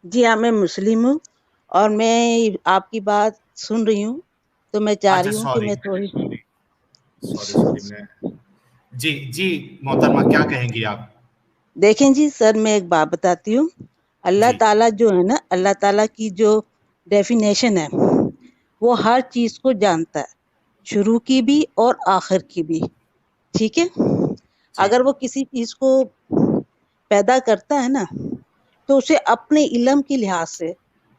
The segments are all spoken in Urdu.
جی ہاں، میں مسلم ہوں اور میں آپ کی بات سن رہی ہوں، تو میں چاہ اچھا رہی ہوں کہ سوری میں تھوڑی سوری میں جی جی محترمہ کیا کہیں گی آپ؟ دیکھیں جی سر، میں ایک بات بتاتی ہوں۔ اللہ جی تعالیٰ جو ہے نا، اللہ تعالیٰ کی جو ڈیفینیشن ہے وہ ہر چیز کو جانتا ہے، شروع کی بھی اور آخر کی بھی، ٹھیک ہے۔ جی اگر وہ کسی چیز کو پیدا کرتا ہے نا تو اسے اپنے علم کے لحاظ سے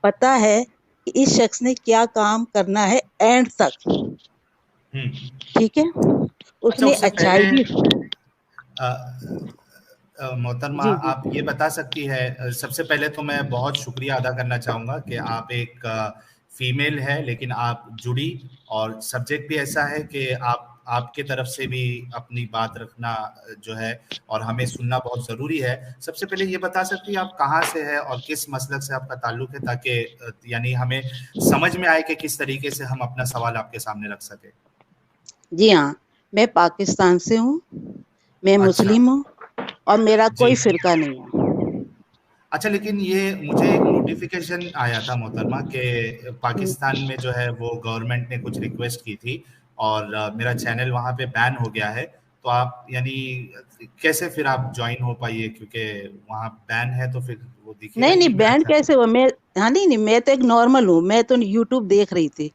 پتا ہے کہ اس شخص نے کیا کام کرنا ہے اینڈ تک، ہوں ٹھیک ہے۔ اس اچھا نے اس سے اچھائی پہلے بھی محترمہ جی جی آپ یہ بتا سکتی ہے، سب سے پہلے تو میں بہت شکریہ ادا کرنا چاہوں گا کہ آپ ایک فیمیل ہے لیکن آپ جڑی، اور سبجیکٹ بھی ایسا ہے کہ آپ کے طرف سے بھی اپنی بات رکھنا جو ہے اور ہمیں سننا بہت ضروری ہے۔ سب سے پہلے یہ بتا سکتی ہیں آپ کہاں سے ہے اور کس مسلک سے آپ کا تعلق ہے، تاکہ یعنی ہمیں سمجھ میں آئے کہ کس طریقے سے ہم اپنا سوال آپ کے سامنے رکھ سکیں۔ جی ہاں، میں پاکستان سے ہوں، میں اچھا مسلم ہوں اور میرا جی کوئی فرقہ نہیں ہے۔ اچھا، لیکن یہ مجھے ایک نوٹیفیکیشن آیا تھا محترمہ کہ پاکستان میں جو ہے وہ گورنمنٹ نے کچھ ریکویسٹ کی تھی اور میرا چینل وہاں پہ بین ہو گیا ہے، تو آپ یعنی کیسے پھر آپ جوائن ہو پائیے، کیونکہ وہاں بین ہے تو پھر وہ دکھے گا نہیں ہی نہیں نہیں، میرا بینڈ چینل۔ کیسے ہوا؟ میں ہاں نہیں، میں تو ایک نارمل ہوں، میں تو یوٹیوب دیکھ رہی تھی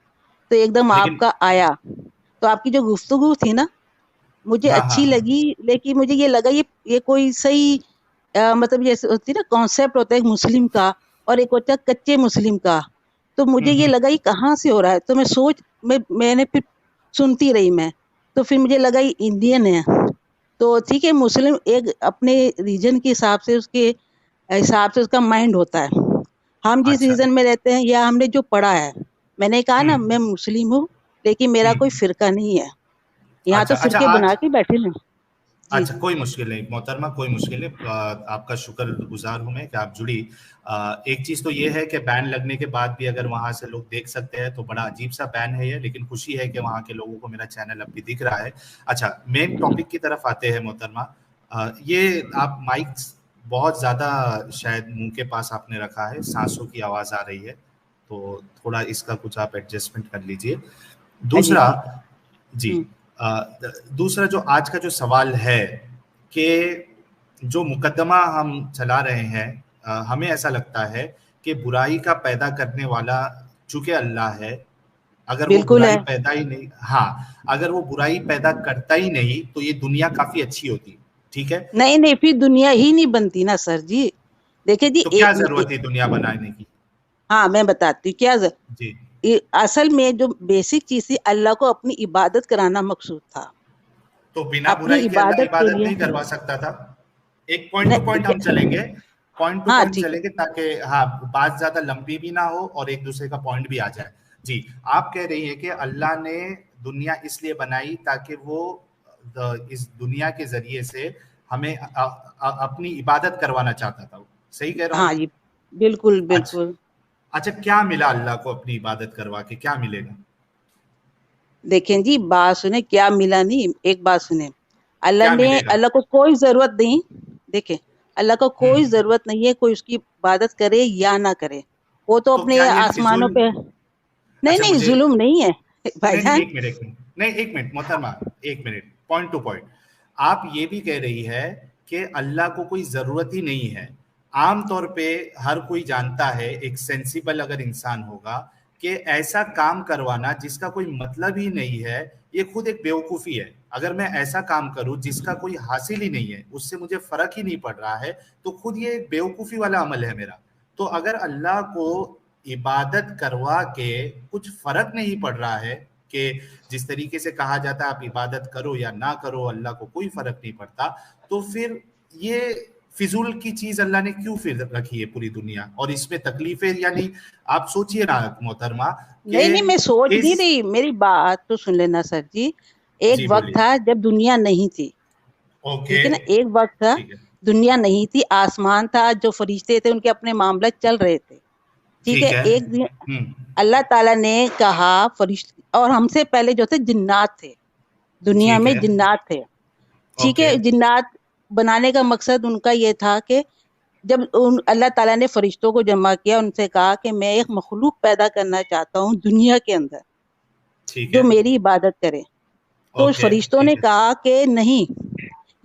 تو ایک دم آپ لیکن کا آیا، تو آپ کی جو گفتگو تھی نا مجھے ہاں ہاں اچھی لگی، لیکن مجھے یہ لگا یہ کوئی صحیح مطلب جیسے ہوتی نا کانسیپٹ ہوتا ہے ایک مسلم کا اور ایک ہوتا ہے کچے مسلم کا، تو مجھے یہ ہوں لگا یہ کہاں سے ہو رہا ہے، تو میں نے پھر سنتی رہی، میں تو پھر مجھے لگا یہ انڈین ہے، تو ٹھیک ہے، مسلم ایک اپنے ریجن کے حساب سے اس کا مائنڈ ہوتا ہے، ہم جس اچھا ریجن میں رہتے ہیں یا ہم نے جو پڑھا ہے، میں نے کہا نا ہوں میں مسلم ہوں لیکن میرا ہوں کوئی فرقہ نہیں ہے، یہاں تو اچھا اچھا فرقے آج بنا کے بیٹھے نا۔ جی اچھا کوئی مشکل نہیں محترمہ، کوئی مشکل نہیں، آپ کا شکر گزار ہوں میں کہ آپ جڑی۔ ایک چیز تو یہ ہے کہ بین لگنے کے بعد بھی اگر وہاں سے لوگ دیکھ سکتے ہیں تو بڑا عجیب سا بین ہے یہ، لیکن خوشی ہے کہ وہاں کے لوگوں کو میرا چینل اب بھی دکھ رہا ہے۔ اچھا مین ٹاپک کی طرف آتے ہیں محترمہ، یہ آپ مائک بہت زیادہ شاید منہ کے پاس آپ نے رکھا ہے، سانسوں کی آواز آ رہی ہے، تو تھوڑا اس کا کچھ آپ ایڈجسٹمنٹ کر لیجئے۔ جی دوسرا ٹھیک ہے۔ جی ہوں، دوسرا جو آج کا جو سوال ہے کہ جو مقدمہ ہم چلا رہے ہیں، ہمیں ایسا لگتا ہے کہ برائی کا پیدا کرنے والا چونکہ اللہ ہے، اگر وہ بالکل برائی ہے، پیدا ہی نہیں، ہاں اگر وہ برائی پیدا کرتا ہی نہیں تو یہ دنیا کافی اچھی ہوتی، ٹھیک ہے؟ نہیں نہیں، پھر دنیا ہی نہیں بنتی نا سر جی، دیکھیں جی تو کیا ضرورت تھی دنیا بنانے کی؟ ہاں میں بتاتی ہوں جی اصل میں جو بیسک چیز تھی اللہ کو اپنی عبادت کرانا مقصود تھا، تو بنا اپنی برائی کے اللہ عبادت کے عبادت لیے نہیں کروا سکتا تھا؟ ایک پوائنٹ ٹو پوائنٹ ہم چلیں گے، پوائنٹ ٹو ہاں پوائنٹ ٹھیک ہے۔ چلیں گے تاکہ ہاں بات زیادہ لمبی بھی نہ ہو اور ایک دوسرے کا پوائنٹ بھی آ جائے۔ جی آپ کہہ رہی ہیں کہ اللہ نے دنیا اس لیے بنائی تاکہ وہ اس دنیا کے ذریعے سے ہمیں اپنی عبادت کروانا چاہتا تھا، صحیح کہہ رہا ہوں ہاں میں؟ جی بالکل اچھا بالکل۔ اچھا کیا ملا اللہ کو اپنی عبادت کروا کے، کیا ملے گا؟ دیکھیں جی بات سنیں، کیا ملا نہیں، ایک بات سنیں، کیا ملے گا؟ اللہ کو کوئی ضرورت نہیں، دیکھیں اللہ کو کوئی ہوں ضرورت نہیں ہے کوئی اس کی عبادت کرے یا نہ کرے، وہ تو تو کیا اپنے یہ آسمانوں فضول؟ پہ، نہیں اچھا نہیں مجھے ظلم نہیں ہے بھائی نہیں نہیں جان۔ ایک منٹ نہیں ایک منٹ محترمہ، ایک منٹ، پوائنٹ ٹو پوائنٹ۔ آپ یہ بھی کہہ رہی ہے کہ اللہ کو کوئی ضرورت ہی نہیں ہے۔ عام طور پہ ہر کوئی جانتا ہے، ایک سینسیبل اگر انسان ہوگا، کہ ایسا کام کروانا جس کا کوئی مطلب ہی نہیں ہے یہ خود ایک بیوقوفی ہے۔ اگر میں ایسا کام کروں جس کا کوئی حاصل ہی نہیں ہے، اس سے مجھے فرق ہی نہیں پڑ رہا ہے، تو خود یہ ایک بیوقوفی والا عمل ہے میرا۔ تو اگر اللہ کو عبادت کروا کے کچھ فرق نہیں پڑ رہا ہے، کہ جس طریقے سے کہا جاتا ہے آپ عبادت کرو یا نہ کرو اللہ کو کوئی فرق نہیں پڑتا، تو پھر یہ فضول کی چیز اللہ نے کیوں پھر رکھی ہے پوری دنیا؟ اور اس میں تکلیفیں یعنی آپ سوچئے نا محترمہ کہ نہیں نہیں، میں سوچ نہیں اس رہی، میری بات تو سن لینا سر جی۔ ایک جی وقت بولیے۔ تھا جب دنیا نہیں تھی، اوکے ٹھیک ہے نا، ایک وقت تھا ٹھیک ہے دنیا نہیں تھی، آسمان تھا، جو فرشتے تھے ان کے اپنے معاملات چل رہے تھے، ٹھیک ہے۔ ٹھیک ہے ایک دن ہوں اللہ تعالیٰ نے کہا فرشتے، اور ہم سے پہلے جو تھے جنات تھے، دنیا ٹھیک میں ہے جنات تھے، ٹھیک اوکے ہے۔ جنات بنانے کا مقصد ان کا یہ تھا کہ جب اللہ تعالیٰ نے فرشتوں کو جمع کیا، ان سے کہا کہ میں ایک مخلوق پیدا کرنا چاہتا ہوں دنیا کے اندر جو میری عبادت کرے، تو فرشتوں نے کہا کہ نہیں،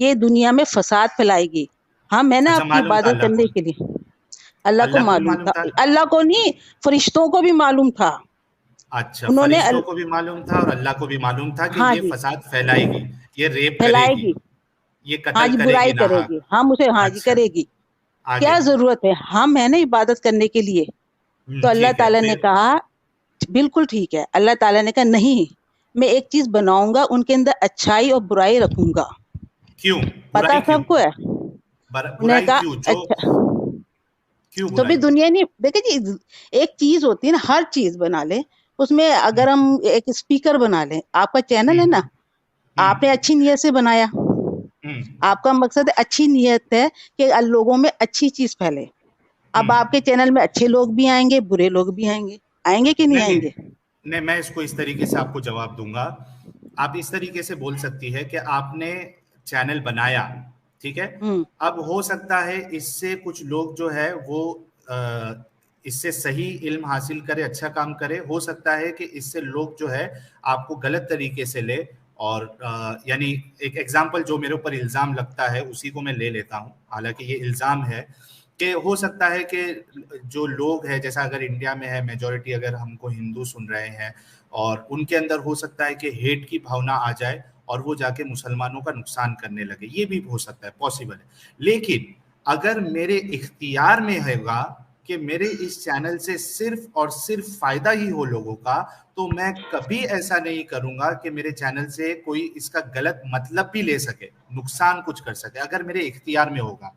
یہ دنیا میں فساد پھیلائے گی، میں نا آپ کی عبادت کرنے کے لیے. اللہ کو معلوم تھا، اللہ کو نہیں، فرشتوں کو بھی معلوم تھا. اچھا، فرشتوں کو بھی معلوم تھا اور اللہ کو بھی معلوم تھا کہ یہ فساد پھیلائے گی، یہ ریپ کرے گی، یہ قتل کرے برائی گی، کرے گی، اسے کرے گی. کیا ضرورت ہے، ہے نا عبادت کرنے کے لیے. تو اللہ تعالیٰ نے کہا بالکل ٹھیک ہے. اللہ تعالیٰ نے کہا نہیں، میں ایک چیز بناؤں گا، ان کے اندر اچھائی اور برائی رکھوں گا. کیوں پتا سب کو ہے. انہوں نے کہا اچھا، تو بھی دنیا نہیں دیکھے جی، ایک چیز ہوتی ہے نا، ہر چیز بنا لے اس میں. اگر ہم ایک اسپیکر بنا لیں، آپ کا چینل ہے نا، آپ نے اچھی نیت سے بنایا، آپ کا مقصد اچھی نیت ہے کہ لوگوں میں اچھی چیز پھیلے. اب آپ کے چینل میں اچھے لوگ بھی آئیں گے، برے لوگ بھی آئیں گے کہ نہیں آئیں گے؟ نہیں، میں اس کو اس طریقے سے آپ کو جواب دوں گا. آپ اس طریقے سے بول سکتی ہے کہ آپ نے چینل بنایا، ٹھیک ہے، اب ہو سکتا ہے اس سے کچھ لوگ جو ہے وہ اس سے صحیح علم حاصل کرے، اچھا کام کرے. ہو سکتا ہے کہ اس سے لوگ جو ہے آپ کو غلط طریقے سے لے. اور یعنی ایک ایگزامپل جو میرے اوپر الزام لگتا ہے اسی کو میں لے لیتا ہوں، حالانکہ یہ الزام ہے کہ ہو سکتا ہے کہ جو لوگ ہیں، جیسا اگر انڈیا میں ہے میجورٹی، اگر ہم کو ہندو سن رہے ہیں اور ان کے اندر ہو سکتا ہے کہ ہیٹ کی بھاونا آ جائے اور وہ جا کے مسلمانوں کا نقصان کرنے لگے. یہ بھی ہو سکتا ہے، پاسبل ہے. لیکن اگر میرے اختیار میں ہوگا کہ میرے اس چینل سے صرف اور صرف فائدہ ہی ہو لوگوں کا، تو میں کبھی ایسا نہیں کروں گا کہ میرے چینل سے کوئی اس کا غلط مطلب بھی لے سکے، نقصان کچھ کر سکے. اگر میرے اختیار میں ہوگا،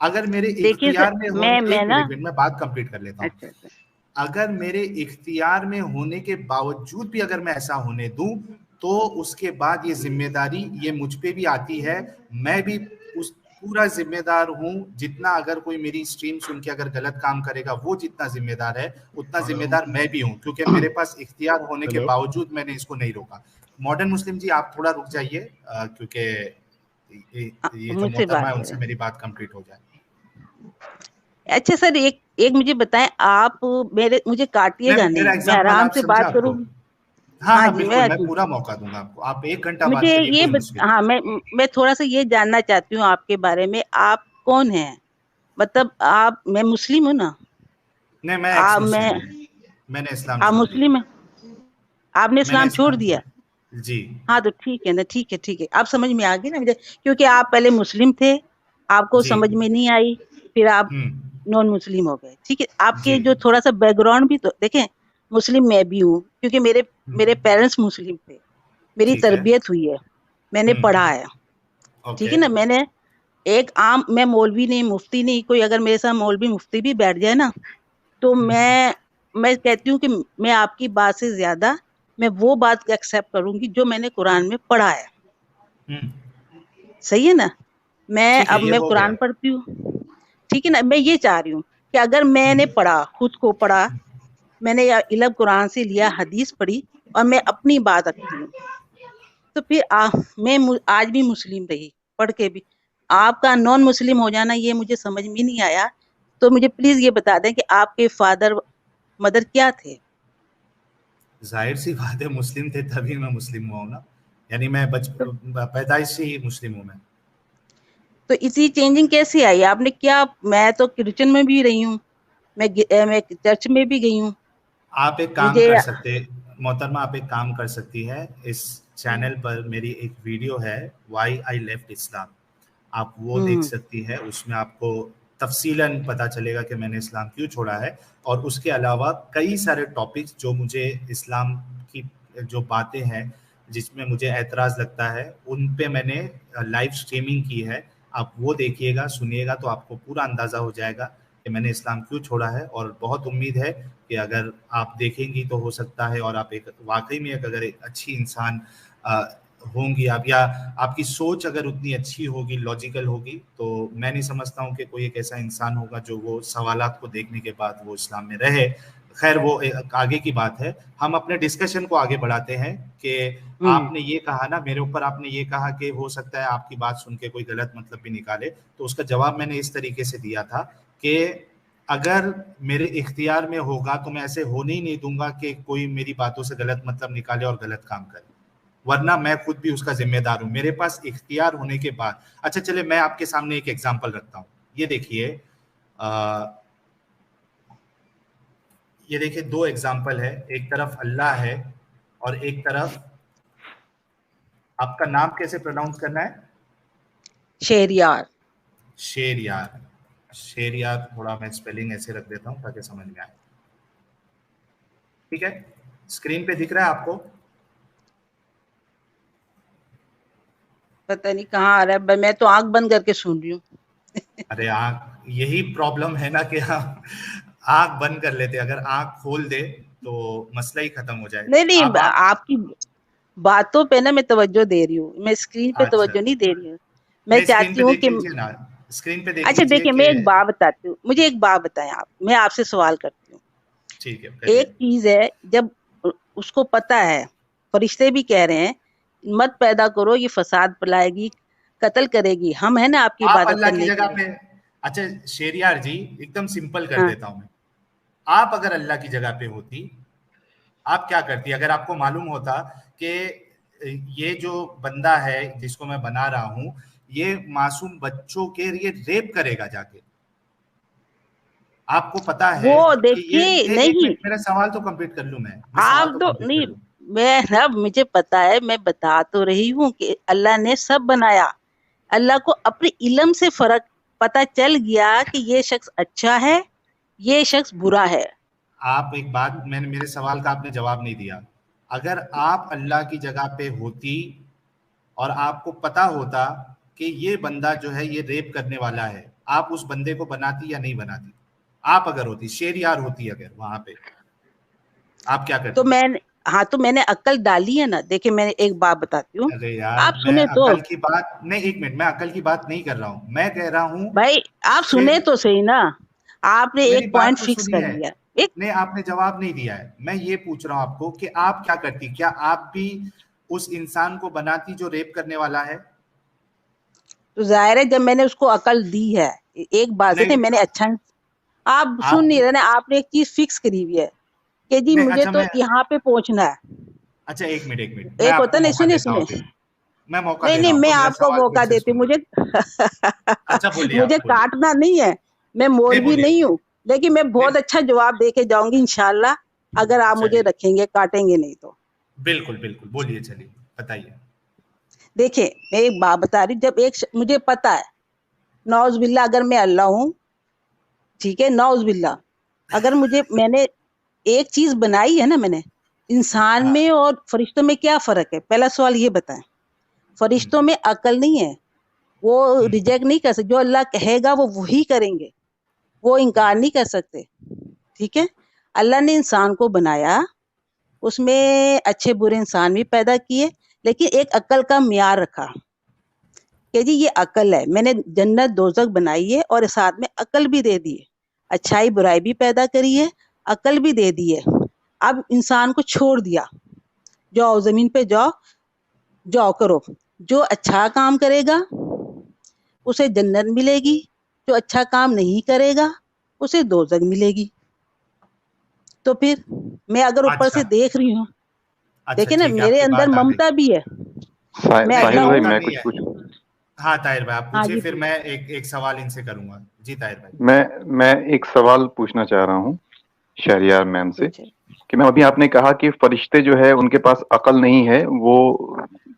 اگر میرے اختیار میں ہو، ایک منٹ میں بات کمپلیٹ کر لیتا ہوں. اگر میرے اختیار میں ہونے کے باوجود بھی اگر میں ایسا ہونے دوں، تو اس کے بعد یہ ذمہ داری یہ مجھ پہ بھی آتی ہے. میں بھی اس پورا ذمہ دار ہوں. جتنا اگر کوئی میری اسٹریم سن کے اگر غلط کام کرے گا، وہ جتنا ذمہ دار ہے اتنا ذمہ دار میں بھی ہوں، کیونکہ میرے پاس اختیار ہونے کے باوجود میں نے اس کو نہیں روکا. ماڈرن مسلم جی، آپ تھوڑا رک جائیے، کیونکہ یہ جو محترمہ ہے ان سے میری بات کمپلیٹ ہو جائے. اچھا سر، ایک مجھے بتائیں، آپ مجھے کاٹیے گا نہیں، میں آرام سے بات کروں گی. ہاں بالکل، میں پورا موقع دوں گا آپ کو. آپ 1 گھنٹہ بات کریے، کوئی مشکل نہیں. میں تھوڑا سا یہ جاننا چاہتی ہوں آپ کے بارے میں، آپ کون ہیں؟ مطلب میں مسلم ہوں نا؟ نہیں، میں ایکس مسلم ہوں. میں نے اسلام چھوڑ دیا. مسلم ہیں؟ آپ نے اسلام چھوڑ دیا؟ جی ہاں، تو ٹھیک ہے نا، ٹھیک ہے. آپ سمجھ میں آ گئی نا مجھے، کیونکہ آپ پہلے مسلم تھے، آپ کو سمجھ میں نہیں آئی، پھر آپ نان مسلم ہو گئے. ٹھیک ہے، آپ کے جو تھوڑا سا بیک گراؤنڈ بھی تو دیکھیں. مسلم میں بھی ہوں، کیونکہ میرے پیرنٹس مسلم تھے، میری تربیت ہوئی ہے، میں نے پڑھا ہے. ٹھیک ہے نا. میں نے میں مولوی نہیں، مفتی نہیں. کوئی اگر میرے ساتھ مولوی مفتی بھی بیٹھ جائے نا، تو میں کہتی ہوں کہ میں آپ کی بات سے زیادہ میں وہ بات ایکسپٹ کروں گی جو میں نے قرآن میں پڑھا ہے. صحیح ہے نا. میں قرآن پڑھتی ہوں. ٹھیک ہے نا. میں یہ چاہ رہی ہوں کہ اگر میں نے پڑھا، خود کو پڑھا، میں نے علم قرآن سے لیا، حدیث پڑھی، اور میں اپنی بات رکھتی ہوں، تو پھر میں آج بھی مسلم رہی پڑھ کے بھی. آپ کا نان مسلم ہو جانا یہ مجھے سمجھ میں نہیں آیا. تو مجھے پلیز یہ بتا دیں کہ آپ کے فادر مدر کیا تھے؟ ظاہر سی بات ہے، مسلم تھے تبھی میں مسلم ہوا ہوں نا. یعنی میں پیدائش سے ہی مسلم ہوں. میں تو اسی چینجنگ کیسے آئی آپ نے کیا؟ میں تو کرسچن میں بھی رہی ہوں، میں چرچ میں بھی گئی ہوں. آپ ایک کام کر سکتے محترمہ، آپ ایک کام کر سکتی ہے. اس چینل پر میری ایک ویڈیو ہے، وائی آئی لیفٹ اسلام. آپ وہ دیکھ سکتی ہے. اس میں آپ کو تفصیلاً پتہ چلے گا کہ میں نے اسلام کیوں چھوڑا ہے. اور اس کے علاوہ کئی سارے ٹاپکس جو مجھے اسلام کی جو باتیں ہیں جس میں مجھے اعتراض لگتا ہے، ان پہ میں نے لائیو اسٹریمنگ کی ہے. آپ وہ دیکھیے گا، سنیے گا، تو آپ کو پورا اندازہ ہو جائے گا کہ میں نے اسلام کیوں چھوڑا ہے. اور بہت امید ہے کہ اگر آپ دیکھیں گی تو ہو سکتا ہے، اور آپ ایک واقعی میں اگر ایک اچھی انسان ہوں گی آپ، یا آپ کی سوچ اگر اتنی اچھی ہوگی، لاجیکل ہوگی، تو میں نہیں سمجھتا ہوں کہ کوئی ایک ایسا انسان ہوگا جو وہ سوالات کو دیکھنے کے بعد وہ اسلام میں رہے. خیر وہ آگے کی بات ہے. ہم اپنے ڈسکشن کو آگے بڑھاتے ہیں کہ آپ نے یہ کہا نا میرے اوپر، آپ نے یہ کہا کہ ہو سکتا ہے آپ کی بات سن کے کوئی غلط مطلب بھی نکالے. تو اس کا جواب میں نے اس طریقے سے دیا تھا کہ اگر میرے اختیار میں ہوگا تو میں ایسے ہونے ہی نہیں دوں گا کہ کوئی میری باتوں سے غلط مطلب نکالے اور غلط کام کرے، ورنہ میں خود بھی اس کا ذمہ دار ہوں میرے پاس اختیار ہونے کے بعد. اچھا چلے میں آپ کے سامنے ایک ایگزامپل رکھتا ہوں. یہ دیکھیے یہ دیکھیے دو ایگزامپل ہے. ایک طرف اللہ ہے اور ایک طرف آپ کا نام کیسے پروناؤنس کرنا ہے؟ شہریار. شہریار. شہریار تھوڑا میں اسپیلنگ ایسے رکھ دیتا ہوں تاکہ سمجھ میں آئے. ٹھیک ہے، اسکرین پہ دکھ رہا ہے آپ کو؟ پتہ نہیں کہاں آ رہا ہے، میں تو آنکھ بند کر کے سن رہی ہوں. ارے آنکھ، یہی پرابلم ہے نا کہ ہم آنکھ بند کر لیتے، اگر آنکھ کھول دے تو مسئلہ ہی ختم ہو جائے. نہیں آپ کی باتوں پہ نا میں توجہ دے رہی ہوں، میں اسکرین پہ توجہ نہیں دے رہی ہوں. میں چاہتی ہوں کہ اسکرین پہ دیکھ اچھا لیجیے. دیکھیں میں ایک بات بتاتی ہوں، مجھے ایک بات بتائیں آپ، میں آپ سے سوال کرتی ہوں. ٹھیک ہے. ایک چیز ہے جب اس کو پتا ہے، فرشتے بھی کہہ رہے ہیں مت پیدا کرو، یہ فساد پھیلائے گی، قتل کرے گی، ہم ہے نا آپ کی عبادت اللہ کی کرنے جگہ کے پہ. لیے. اچھا شہریار جی ایک دم سمپل کر ہاں دیتا ہوں میں. آپ اگر اللہ کی جگہ پہ ہوتی آپ کیا کرتی؟ اگر آپ کو معلوم ہوتا کہ یہ جو بندہ ہے جس کو میں بنا رہا ہوں یہ معصوم بچوں کے یہ ریپ کرے گا جا کے، آپ کو پتا ہے وہ کہ یہ دیکھیے ایک نہیں، منٹ میرا سوال تو کمپلیٹ کر لوں. میں سوال آپ تو تو کمپلیٹ کر نہیں، لوں. میں رب مجھے پتا ہے، میں بتا تو رہی ہوں کہ اللہ نے سب بنایا. اللہ کو اپنے علم سے فرق پتا چل گیا کہ یہ شخص اچھا ہے، یہ شخص برا ہے. آپ ایک بات، میں نے میرے سوال کا آپ نے جواب نہیں دیا. اگر آپ اللہ کی جگہ پہ ہوتی اور آپ کو پتا ہوتا کہ یہ بندہ جو ہے یہ ریپ کرنے والا ہے، آپ اس بندے کو بناتی یا نہیں بناتی؟ آپ اگر ہوتی، شہریار ہوتی اگر وہاں پہ، آپ کیا تو کرتی؟ میں نے عقل ڈالی ہے نا. دیکھیں میں نے ایک بات بتاتی ہوں، ارے یار آپ میں سنیں تو عقل کی بات نہیں، ایک منٹ، میں عقل کی بات نہیں کر رہا ہوں. میں کہہ رہا ہوں بھائی آپ سنیں تو صحیح نا. آپ نے میری ایک بات پوائنٹ تو فکس کر سنی ہے. لیا. ایک نہیں آپ نے جواب نہیں دیا ہے. میں یہ پوچھ رہا ہوں آپ کو کہ آپ کیا کرتی؟ کیا آپ بھی اس انسان کو بناتی جو ریپ کرنے والا ہے؟ تو ظاہر ہے جب میں نے اس کو عقل دی ہے، ایک بات ہے میں نے اچھا، آپ سن نہیں رہے نا، آپ نے ایک چیز فکس کری ہوئی ہے کہ جی نہیں مجھے اچھا تو یہاں پہ پہنچنا ہے. اچھا ایک منٹ میں ایک آپ ہوتا کو نہیں، موقع سنیں دیتا سنیں، ہوں. پھر میں موقع نہیں دے رہا نہیں ہوں میں تو میرا آپ کو سوال پھر موقع سے دیتی ہوں، سنیے. اچھا بولیے، مجھے آپ بولیے. کاٹنا نہیں ہے، میں نہیں مولوی بولیے. نہیں ہوں، لیکن میں بہت اچھا جواب دے کے جاؤں گی انشاءاللہ اگر آپ مجھے چلیے رکھیں گے، کاٹیں گے نہیں تو. بالکل بالکل بولیے، چلیے بتائیے. دیکھیں میں ایک بات بتا رہی، جب مجھے پتا ہے نعوذ باللہ اگر میں اللہ ہوں، ٹھیک ہے، نعوذ باللہ اگر میں نے ایک چیز بنائی ہے نا، میں نے انسان ہاں میں اور فرشتوں میں کیا فرق ہے؟ پہلا سوال یہ بتائیں. فرشتوں میں عقل نہیں ہے، وہ ریجیکٹ نہیں کر سکتے، جو اللہ کہے گا وہ وہی کریں گے، وہ انکار نہیں کر سکتے. ٹھیک ہے، اللہ نے انسان کو بنایا، اس میں اچھے برے انسان بھی پیدا کیے، لیکن ایک عقل کا معیار رکھا کہ جی یہ عقل ہے. میں نے جنت دوزخ بنائی ہے اور ساتھ میں عقل بھی دے دی ہے، اچھائی برائی بھی پیدا کری ہے، عقل بھی دے دی ہے. اب انسان کو چھوڑ دیا، جاؤ زمین پہ جاؤ کرو، جو اچھا کام کرے گا اسے جنت ملے گی، جو اچھا کام نہیں کرے گا اسے دوزخ ملے گی. تو پھر میں اگر اوپر اچھا سے دیکھ رہی ہوں، اچھا دیکھیں نا ٹھیک ہے، آپ میرے کی اندر بات آ گئی. ممتا بھی ہے، میں نہیں اللہ ساحل بھائی ہوں. ممتا میں نہیں کچھ ہے. پوچھوں؟ ہاں طاہر بھائی آپ ہاں پوچھیں، جی پھر میں ایک سوال ان سے کروں گا. جی طاہر بھائی. میں ایک سوال پوچھنا چاہ رہا ہوں شہریار میم سے پوچھے. کہ میم ابھی آپ نے کہا کہ فرشتے جو ہے ان کے پاس عقل نہیں ہے، وہ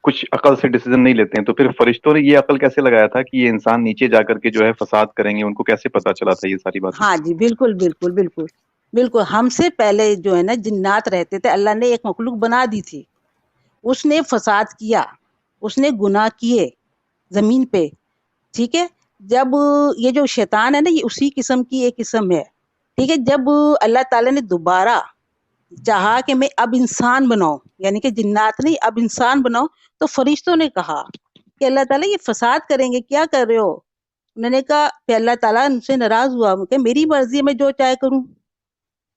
کچھ عقل سے ڈیسیزن نہیں لیتے ہیں، تو پھر فرشتوں نے یہ عقل کیسے لگایا تھا کہ یہ انسان نیچے جا کر کے جو ہے فساد کریں گے؟ ان کو کیسے پتا چلا تھا یہ ساری باتیں؟ ہاں جی بالکل بالکل بالکل بالکل. ہم سے پہلے جو ہے نا جنات رہتے تھے، اللہ نے ایک مخلوق بنا دی تھی، اس نے فساد کیا، اس نے گناہ کیے زمین پہ. ٹھیک ہے، جب یہ جو شیطان ہے نا یہ اسی قسم کی ایک قسم ہے. ٹھیک ہے، جب اللہ تعالیٰ نے دوبارہ چاہا کہ میں اب انسان بناؤں، یعنی کہ جنات نہیں اب انسان بناؤں، تو فرشتوں نے کہا کہ اللہ تعالیٰ یہ فساد کریں گے، کیا کر رہے ہو؟ انہوں نے کہا کہ اللہ تعالیٰ ان سے ناراض ہوا کہ میری مرضی ہے، میں جو چاہے کروں.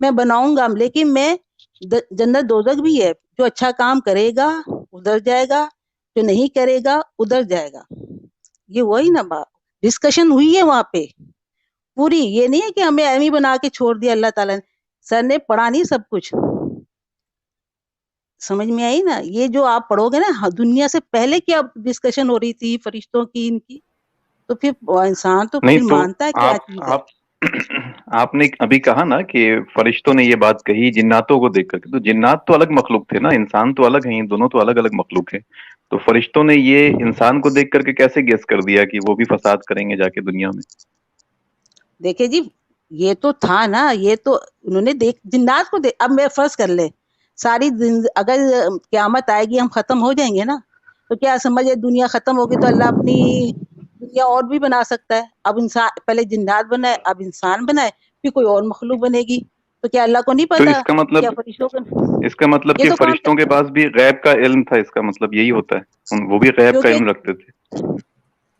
میں بناؤں گا, لیکن میں جنت دوزخ بھی ہے, جو اچھا کام کرے گا ادھر جائے گا, جو نہیں کرے گا ادھر جائے گا. یہ وہی نا بات ڈسکشن ہوئی ہے وہاں پہ پوری. یہ نہیں ہے کہ ہمیں ایم ہی بنا کے چھوڑ دیا اللہ تعالیٰ نے, سر نے پڑھا نہیں سب کچھ, سمجھ میں آئی نا. یہ جو آپ پڑھو گے نا دنیا سے پہلے کیا ڈسکشن ہو رہی تھی فرشتوں کی, ان کی, تو پھر انسان تو نہیں پھر تو مانتا ہے کیا چیز ہے. آپ نے ابھی کہا نا کہ فرشتوں نے یہ بات کہی جناتوں کو دیکھ کر کے, تو جنات تو الگ مخلوق تھے نا, انسان تو الگ ہیں, دونوں تو الگ الگ مخلوق ہیں. تو فرشتوں نے یہ انسان کو دیکھ کر کے کیسے گیس کر دیا کہ وہ بھی فساد کریں گے جا کے دنیا میں؟ دیکھیں جی یہ تو تھا نا, یہ تو انہوں نے جنات کو اب میں فرض کر لے ساری اگر قیامت آئے گی ہم ختم ہو جائیں گے نا, تو کیا سمجھے دنیا ختم ہوگی تو اللہ اپنی دنیا اور بھی بنا سکتا ہے. اب انسان پہلے جنات بنائے, اب انسان بنائے, پھر کوئی اور مخلوق بنے گی, تو کیا اللہ کو نہیں تو پتا اس کا مطلب کیا فرشتوں کو؟ اس کا مطلب یہ کہ تو فرشتوں کے پاس بھی غیب کا علم تھا, اس کا مطلب یہی ہوتا ہے, وہ بھی غیب کا کیونکہ علم رکھتے تھے.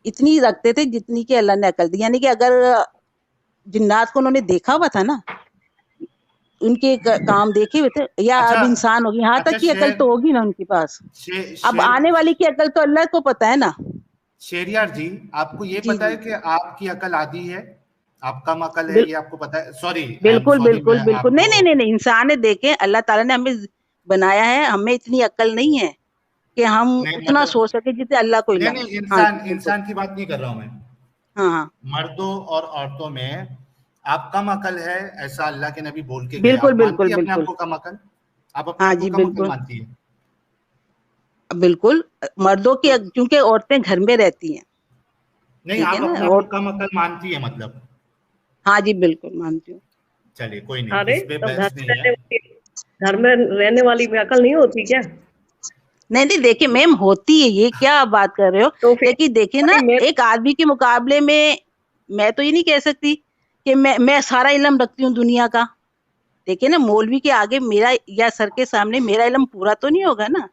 اتنی رکھتے تھے جتنی کہ اللہ نے عقل دی, یعنی کہ اگر جنات کو انہوں نے دیکھا ہوا تھا نا, ان کے کام دیکھے ہوئے تھے, یا اچھا اب انسان ہوگی, یہاں اچھا تک کی عقل تو ہوگی نا ان کے پاس. اب شیر آنے والی کی عقل تو اللہ کو پتا ہے نا. شیریار جی آپ کو یہ جی پتا جی ہے کہ آپ کی عقل آدھی ہے, آپ کم عقل ہے, بل یہ آپ کو پتا ہے؟ سوری بالکل بالکل میں بالکل, آپ نہیں کو نہیں نہیں نہیں, انسان نے دیکھے اللہ تعالیٰ نے ہمیں بنایا ہے, ہمیں اتنی عقل نہیں ہے کہ ہم نہیں اتنا مطلب سوچ سکے جتنے اللہ کو نہیں علم ہے. نہیں ہاں جی بالکل, انسان کی بات نہیں کر رہا ہوں میں, ہاں ہاں مردوں اور عورتوں میں آپ کم عقل ہے ایسا اللہ کے نبی بول کے گئے, بالکل آپ بالکل مانتی ہے اپنے آپ بالکل, کو کم عقل؟ آپ اپنے ہاں آپ کو جی کم عقل بالکل مانتی ہے؟ بالکل. مردوں کی تو کیونکہ عورتیں گھر میں رہتی ہیں, نہیں, ٹھیک ہے آپ نا, اپنے آپ اور کو کم عقل مانتی ہے مطلب؟ ہاں جی بالکل مانتی ہوں. چلیے کوئی نہیں, ارے اس پہ تو بحث نہیں ہے. گھر میں رہنے والی میں عقل نہیں ہوتی کیا؟ نہیں نہیں دیکھیں میم ہوتی ہے, یہ کیا آپ بات کر رہے ہو. تو پھر لیکن دیکھیں نا ایک آدمی کے مقابلے میں تو یہ نہیں کہہ سکتی کہ میں سارا علم رکھتی ہوں دنیا کا. دیکھیں نا مولوی کے آگے میرا یا سر کے سامنے میرا علم پورا تو نہیں ہوگا نا.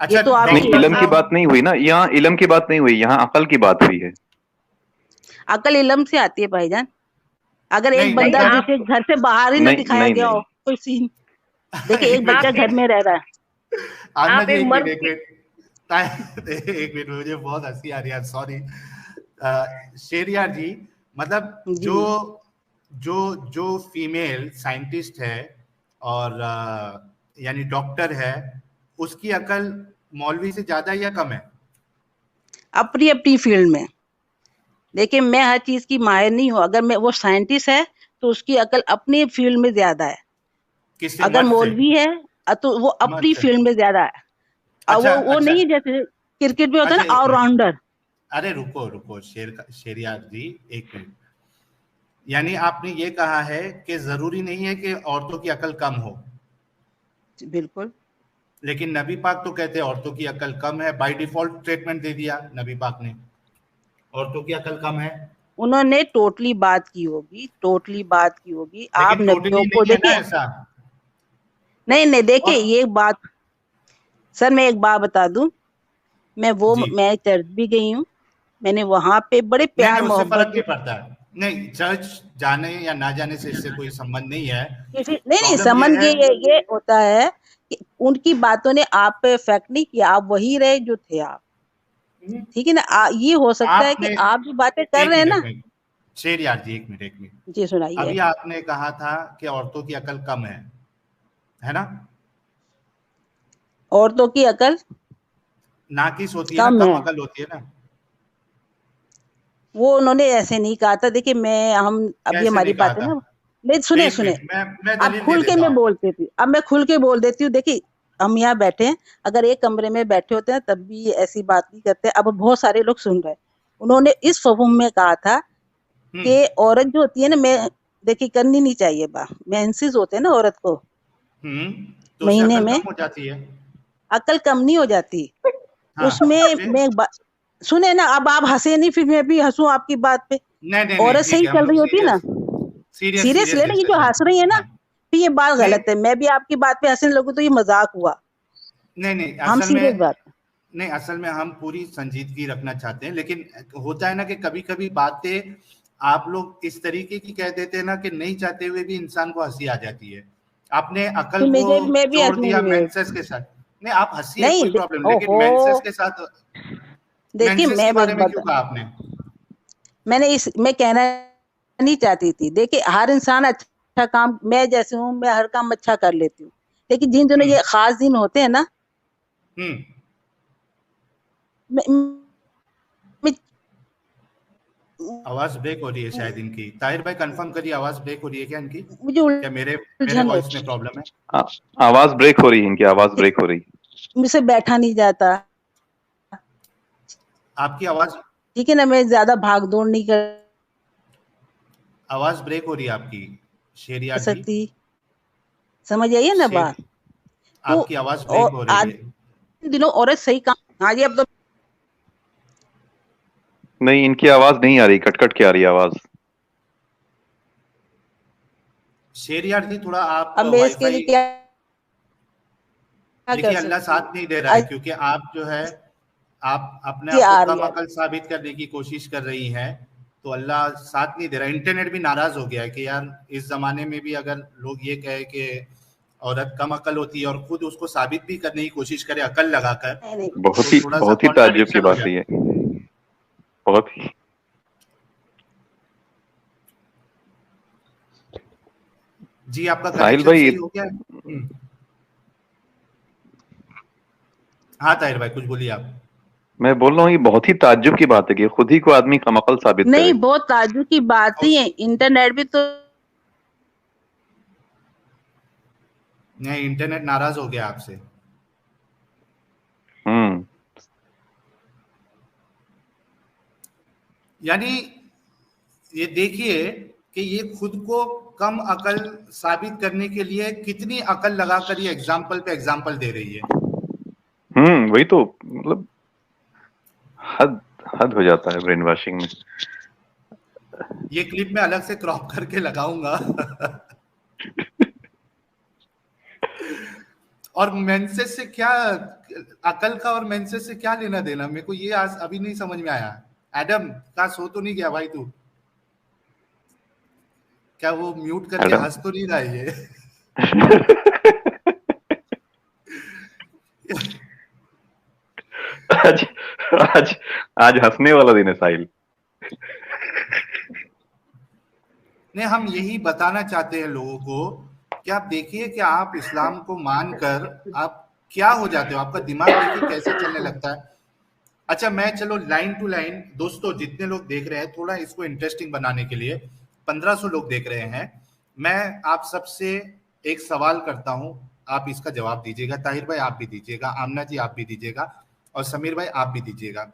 یہ اچھا تو آپ نہیں, ڈاکٹر علم کی صاحب, بات نہیں ہوئی نا یہاں, علم کی بات نہیں ہوئی یہاں, عقل کی بات ہوئی ہے. عقل علم سے آتی ہے بھائی جان. اگر ایک نہیں بندہ نہیں مطلب آپ جسے گھر سے باہر ہی نہ نہیں دکھایا نہیں گیا ہو نہیں کوئی سین, دیکھیں ایک ایک بچہ منٹ گھر میں رہ رہا ہے. آمنہ آپ جی ایک ایک منٹ مرد ایک منٹ ایک منٹ, مجھے بہت ہنسی آ رہی ہے, سوری. شیریار جی مطلب جی جو فیمیل سائنٹسٹ ہے اور یعنی ڈاکٹر ہے, اس کی عقل مولوی سے زیادہ یا کم ہے؟ اپنی اپنی فیلڈ میں. دیکھیں میں ہر چیز کی ماہر نہیں ہوں, اگر میں وہ سائنٹسٹ ہے تو اس کی عقل اپنی فیلڈ میں زیادہ ہے. کس سے؟ اگر مرد سے؟ مولوی ہے تو وہ مرد اپنی سے. فیلڈ میں زیادہ ہے. اچھا وہ اچھا نہیں جیسے کرکٹ میں ہوتا ہے اچھا, نا ایک آل منٹ, راؤنڈر. ارے رکو شیریار جی ایک منٹ. یعنی آپ نے یہ کہا ہے کہ ضروری نہیں ہے کہ عورتوں کی عقل کم ہو, بالکل. لیکن نبی پاک تو کہتے ہیں عورتوں کی عقل کم ہے, بائی ڈیفالٹ اسٹیٹمنٹ دے دیا نبی پاک نے, عورتوں کی عقل کم ہے. انہوں نے ٹوٹلی بات کی ہوگی. آپ لیکن نبیوں ٹوٹلی کو نہیں ہے نا دیکھیں, ایسا. نہیں دیکھیں اور یہ بات, سر میں ایک بات بتا دوں, جی میں چرچ بھی گئی ہوں, میں نے وہاں پہ بڑے نہیں پیار نہیں, اس سے فرق محبت نہیں پڑتا ہے. نہیں, چرچ جانے یا نہ جانے سے اس سے کوئی سمبند نہیں ہے. نہیں پرابلم سمجھ ہے یہ ہوتا ہے کہ ان کی باتوں نے آپ پہ افیکٹ نہیں کیا, آپ وہی رہے جو تھے آپ, ٹھیک ہے نا. یہ ہو سکتا ہے آپ کہ نے آپ جو باتیں کر ایک رہے ہیں منٹ نا. ایک منٹ شیریار جی ایک منٹ, جی سنائیے. ابھی آپ نے کہا تھا کہ عورتوں کی عقل کم ہے نا؟ عورتوں کی عقل ناقص ہوتی ہے نا, کم کم ہے, عقل ہوتی ہے نا. وہ انہوں نے ایسے نہیں کہا تھا. دیکھیں ہم ابھی کیسے ہماری نہیں کہا بات ہے تھا؟ نا, نہیں ایک سنیں منٹ میں اب دلیل دے کھل کے دیتا میں ہوں. بولتی تھی, اب میں کھل کے بول دیتی ہوں. دیکھیے ہم یہاں بیٹھے ہیں, اگر ایک کمرے میں بیٹھے ہوتے ہیں تب بھی ایسی بات نہیں کرتے. اب بہت سارے لوگ سن رہے, انہوں نے اس فہم میں کہا تھا ہوں کہ عورت جو ہوتی ہے نا, میں دیکھیے کرنی نہیں چاہیے مینسز ہوتے ہیں نا عورت کو تو اس سے مہینے عقل میں, کم ہو جاتی ہے. عقل کم نہیں ہو جاتی ہاں اس میں. پھر سنے نا, اب آپ ہنسے نہیں, پھر میں بھی ہنسوں آپ کی بات پہ. نہیں نہیں نہیں, عورت ٹھیک صحیح ہے, ہم چل لوگ رہی ہوتی ہے نا, سیریس لے رہی, جو ڈسکشن. ہنس رہی ہے نا, ہاں پھر یہ بات نہیں غلط ہے. میں بھی آپ کی بات پہ ہنسنے لگوں تو یہ مذاق ہوا. نہیں, ہم سیریس بات اصل میں ہم پوری سنجیدگی رکھنا چاہتے ہیں, لیکن ہوتا ہے نا کہ کبھی کبھی باتیں آپ لوگ اس طریقے کی کہہ دیتے ہیں نا کہ نہیں چاہتے ہوئے بھی انسان کو ہنسی آ جاتی ہے. آپ نے عقل کو میں بھی چھوڑ ہنسنے دیا لگی. مینسس کے ساتھ. نہیں آپ ہنسی ہے نہیں کوئی پرابلم, لیکن مینسس کے ساتھ دیکھیے مینسس میں کے بارے میں بس کیوں کہا آپ نے؟ میں کہنا نہیں چاہتی تھی. دیکھیے ہر انسان اچھا کام, میں جیسے ہوں میں ہر کام اچھا کر لیتی ہوں, لیکن جن دنوں یہ خاص دن ہوتے ہیں نا آواز بریک ہو رہی ہے شاید ان کی. طاہر بھائی کنفرم کریے آواز بریک ہو رہی ہے کیا ان کی؟ مجھے کیا میرے الجھن وائس میں پرابلم ہے؟ آواز بریک ہو رہی ہے ان کی, آواز بریک ہو رہی. مجھ سے بیٹھا نہیں جاتا. آپ کی آواز ٹھیک ہے نا, میں زیادہ بھاگ دوڑ نہیں کر آواز بریک ہو رہی ہے آپ کی شہریار جی. سکتی. سمجھ آئیے نا بات. تو آپ کی آواز بریک ہو رہی ہے. دنوں عورت صحیح کام. ہاں جی اب تو نہیں ان کی آواز نہیں آ رہی, کٹ کٹ کے آ رہی ہے آواز. شہریار جی تھوڑا آپ اب میں وائی اس کے لیے فائی کیا دیکھیے, کر اللہ سکتی ساتھ ہوں. نہیں دے رہا ہے کیونکہ آپ جو ہے آپ اپنے جی آپ کو آ کم رہی عقل ثابت کرنے کی کوشش کر رہی ہیں, تو اللہ ساتھ نہیں دے رہا. انٹرنیٹ بھی ناراض ہو گیا ہے کہ یار اس زمانے میں بھی اگر لوگ یہ کہے کہ عورت کم عقل ہوتی ہے اور خود اس کو ثابت بھی کرنے کی کوشش کرے عقل لگا کر, تو تھوڑا سا بہت ہی تعجب کی کانٹرڈکشن ہو بات ہے جاتا یہ, بہت ہی. جی آپ کا ساحل کنیکشن بھائی, صحیح ہو گیا ہے. ہاں طاہر بھائی کچھ بولیے آپ. میں بول رہا ہوں یہ بہت ہی تعجب کی بات ہے کہ خود ہی کو آدمی کم عقل ثابت کرے. نہیں, بہت تعجب کی بات ہی ہے. انٹرنیٹ بھی تو نہیں, انٹرنیٹ ناراض ہو گیا آپ سے. یعنی یہ دیکھیے کہ یہ خود کو کم عقل ثابت کرنے کے لیے کتنی عقل لگا کر یہ ایگزامپل پہ ایگزامپل دے رہی ہے. وہی تو مطلب حد ہو جاتا ہے برین واشنگ میں. یہ کلپ میں الگ سے کراپ کر کے لگاؤں گا. اور مینسس سے کیا عقل کا اور مینسس سے کیا لینا دینا, میرے کو یہ آج ابھی نہیں سمجھ میں آیا. ایڈم کا سو تو نہیں گیا بھائی تو؟ کیا وہ میوٹ کر کے ایڈم ہنس تو نہیں رہا ہے یہ؟ آج ہنسنے والا دن ہے ساحل. نہیں, ہم یہی بتانا چاہتے ہیں لوگوں کو کہ آپ دیکھیے کہ آپ اسلام کو مان کر آپ کیا ہو جاتے ہو, آپ کا دماغ دیکھیے کیسے چلنے لگتا ہے. اچھا میں چلو لائن ٹو لائن دوستوں جتنے لوگ دیکھ رہے ہیں تھوڑا اس کو انٹرسٹنگ بنانے کے لیے 1500 لوگ دیکھ رہے ہیں, میں آپ سب سے ایک سوال کرتا ہوں, آپ اس کا جواب دیجیے گا. طاہر بھائی آپ بھی دیجیے گا, آمنہ جی آپ بھی دیجیے گا, اور سمیر بھائی آپ بھی دیجیے گا.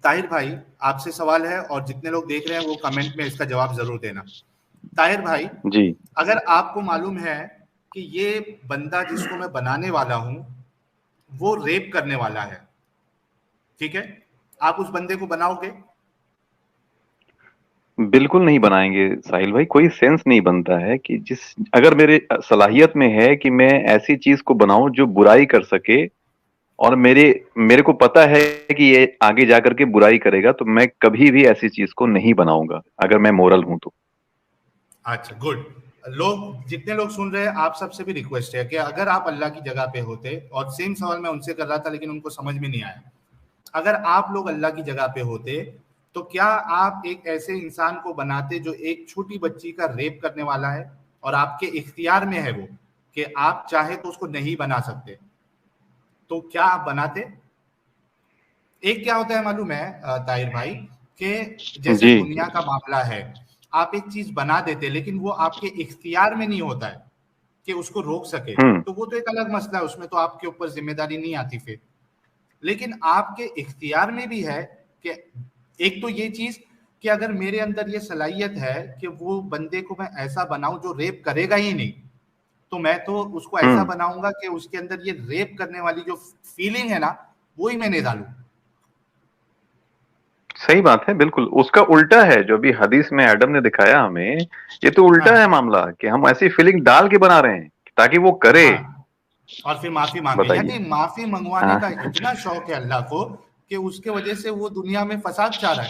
طاہر بھائی آپ سے سوال ہے, اور جتنے لوگ دیکھ رہے ہیں وہ کمنٹ میں اس کا جواب ضرور دینا. طاہر بھائی جی, اگر آپ کو معلوم ہے کہ یہ بندہ جس کو میں بنانے والا ہوں وہ ریپ کرنے والا ہے, ٹھیک ہے, آپ اس بندے کو بناؤ گے؟ بالکل نہیں بنائیں گے ساحل بھائی. کوئی سینس نہیں بنتا ہے کہ اگر میرے صلاحیت میں ہے کہ میں ایسی چیز کو بناؤں جو برائی کر سکے, اور میرے کو پتا ہے کہ یہ آگے جا کر کے برائی کرے گا, تو میں کبھی بھی ایسی چیز کو نہیں بناؤں گا اگر میں مورل ہوں تو. اچھا گڈ. لوگ جتنے لوگ سن رہے ہیں آپ سب سے بھی ریکویسٹ ہے کہ اگر آپ اللہ کی جگہ پہ ہوتے, اور سیم سوال میں ان سے کر رہا تھا لیکن ان کو سمجھ میں نہیں آیا, اگر آپ لوگ اللہ کی جگہ پہ ہوتے تو کیا آپ ایک ایسے انسان کو بناتے جو ایک چھوٹی بچی کا ریپ کرنے والا ہے اور آپ کے اختیار میں ہے وہ کہ آپ چاہے تو اس کو نہیں بنا سکتے, تو کیا آپ بناتے؟ ایک کیا ہوتا ہے معلوم ہے طاہر بھائی, کہ جیسے جی دنیا کا معاملہ ہے, آپ ایک چیز بنا دیتے لیکن وہ آپ کے اختیار میں نہیں ہوتا ہے کہ اس کو روک سکے, تو وہ تو ایک الگ مسئلہ ہے, اس میں تو آپ کے اوپر ذمہ داری نہیں آتی پھر. لیکن آپ کے اختیار میں بھی ہے کہ ایک تو یہ چیز کہ اگر میرے اندر یہ صلاحیت ہے کہ وہ بندے کو میں ایسا بناؤں جو ریپ کرے گا ہی نہیں, تو میں تو اس کو ایسا بناؤں گا کہ اس کے اندر یہ ریپ کرنے والی جو فیلنگ ہے نا وہی میں نہیں ڈالوں. صحیح بات ہے, بالکل اس کا الٹا ہے جو بھی حدیث میں ایڈم نے دکھایا ہمیں. یہ تو ہاں الٹا ہے معاملہ کہ ہم ایسی فیلنگ ڈال کے بنا رہے ہیں تاکہ وہ کرے. ہاں, اور پھر معافی مانگے, بتائیے. یعنی معافی منگوانے کا اتنا شوق ہے اللہ کو کہ اس کے وجہ سے وہ دنیا میں فساد چاہ رہا ہے.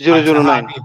009।